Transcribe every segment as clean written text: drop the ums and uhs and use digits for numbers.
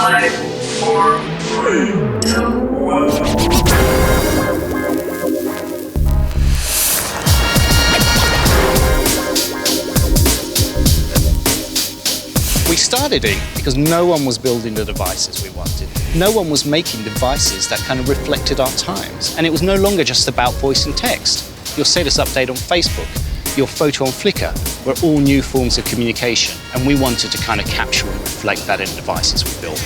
5, 4, 3, 2, 1. We started INQ because no one was building the devices we wanted. No one was making devices that kind of reflected our times. And it was no longer just about voice and text. Your status update on Facebook, your photo on Flickr were all new forms of communication. And we wanted to kind of capture and reflect that in the devices we built.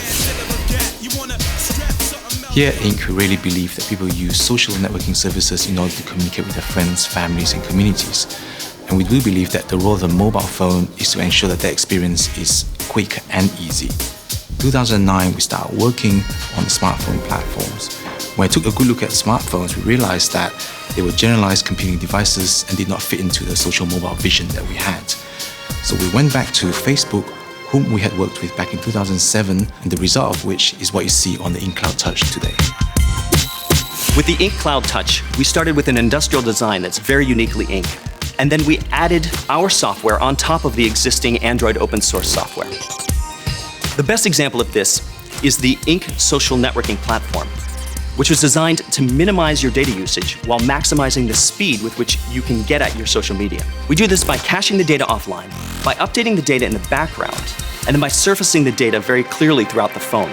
Here at INQ, we really believe that people use social networking services in order to communicate with their friends, families, and communities. And we do believe that the role of the mobile phone is to ensure that their experience is quick and easy. In 2009, we started working on the smartphone platforms. When I took a good look at smartphones, we realized that they were generalized computing devices and did not fit into the social mobile vision that we had. So we went back to Facebook, whom we had worked with back in 2007, and the result of which is what you see on the INQ Cloud Touch today. With the INQ Cloud Touch, we started with an industrial design that's very uniquely INQ. And then we added our software on top of the existing Android open source software. The best example of this is the INQ social networking platform, which was designed to minimize your data usage while maximizing the speed with which you can get at your social media. We do this by caching the data offline, by updating the data in the background, and then by surfacing the data very clearly throughout the phone.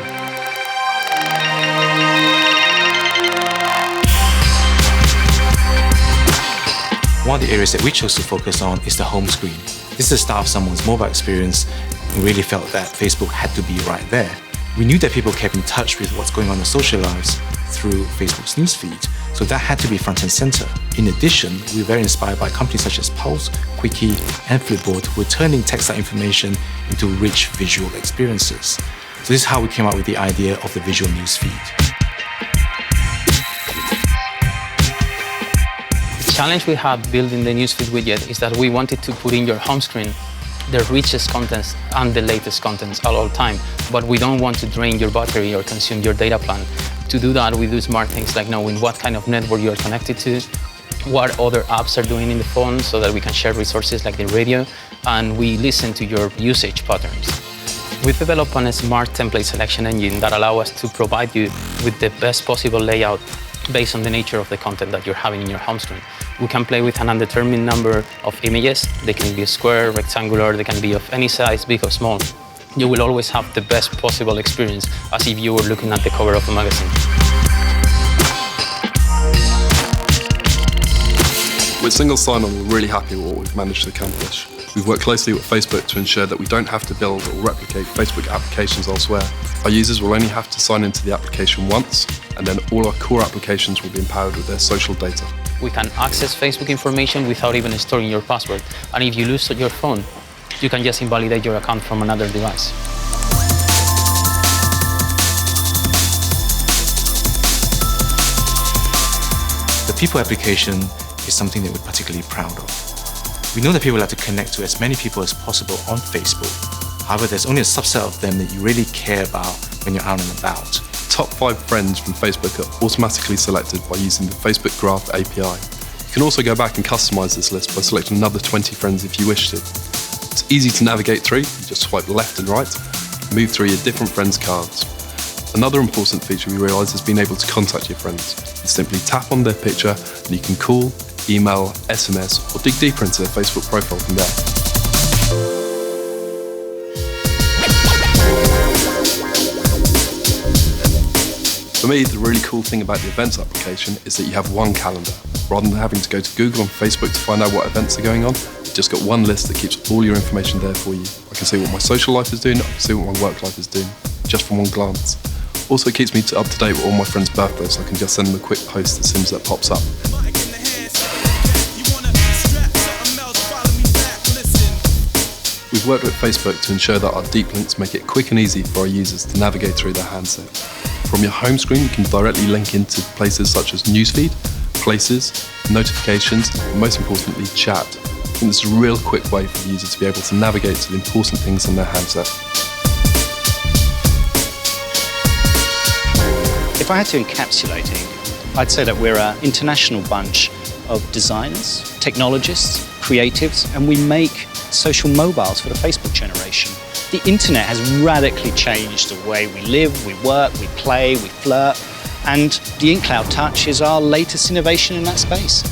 One of the areas that we chose to focus on is the home screen. This is the start of someone's mobile experience, and we really felt that Facebook had to be right there. We knew that people kept in touch with what's going on in their social lives through Facebook's newsfeed, so that had to be front and center. In addition, we were very inspired by companies such as Pulse, Quickie, and Flipboard, who were turning text-like information into rich visual experiences. So this is how we came up with the idea of the visual newsfeed. The challenge we had building the newsfeed widget is that we wanted to put in your home screen the richest contents and the latest contents at all time, but we don't want to drain your battery or consume your data plan. To do that, we do smart things like knowing what kind of network you're connected to, what other apps are doing in the phone so that we can share resources like the radio, and we listen to your usage patterns. We've developed a smart template selection engine that allows us to provide you with the best possible layout based on the nature of the content that you're having in your home screen. We can play with an undetermined number of images. They can be square, rectangular, they can be of any size, big or small. You will always have the best possible experience as if you were looking at the cover of a magazine. With single sign-on, we're really happy with what we've managed to accomplish. We've worked closely with Facebook to ensure that we don't have to build or replicate Facebook applications elsewhere. Our users will only have to sign into the application once, and then all our core applications will be empowered with their social data. We can access Facebook information without even storing your password. And if you lose your phone, you can just invalidate your account from another device. The people application is something that we're particularly proud of. We know that people like to connect to as many people as possible on Facebook. However, there's only a subset of them that you really care about when you're out and about. Top 5 friends from Facebook are automatically selected by using the Facebook Graph API. You can also go back and customize this list by selecting another 20 friends if you wish to. It's easy to navigate through. You just swipe left and right, move through your different friends' cards. Another important feature we realised is being able to contact your friends. You simply tap on their picture and you can call, email, SMS, or dig deeper into their Facebook profile from there. For me, the really cool thing about the events application is that you have one calendar. Rather than having to go to Google and Facebook to find out what events are going on, you've just got one list that keeps all your information there for you. I can see what my social life is doing, I can see what my work life is doing, just from one glance. Also, it keeps me up to date with all my friends' birthdays, so I can just send them a quick post as soon as that pops up. We've worked with Facebook to ensure that our deep links make it quick and easy for our users to navigate through their handset. From your home screen, you can directly link into places such as Newsfeed, Places, Notifications, and most importantly, Chat. I think this is a real quick way for the user to be able to navigate to the important things on their handset. If I had to encapsulate INQ, I'd say that we're an international bunch of designers, technologists, creatives, and we make social mobiles for the Facebook generation. The internet has radically changed the way we live, we work, we play, we flirt, and the INQ Cloud Touch is our latest innovation in that space.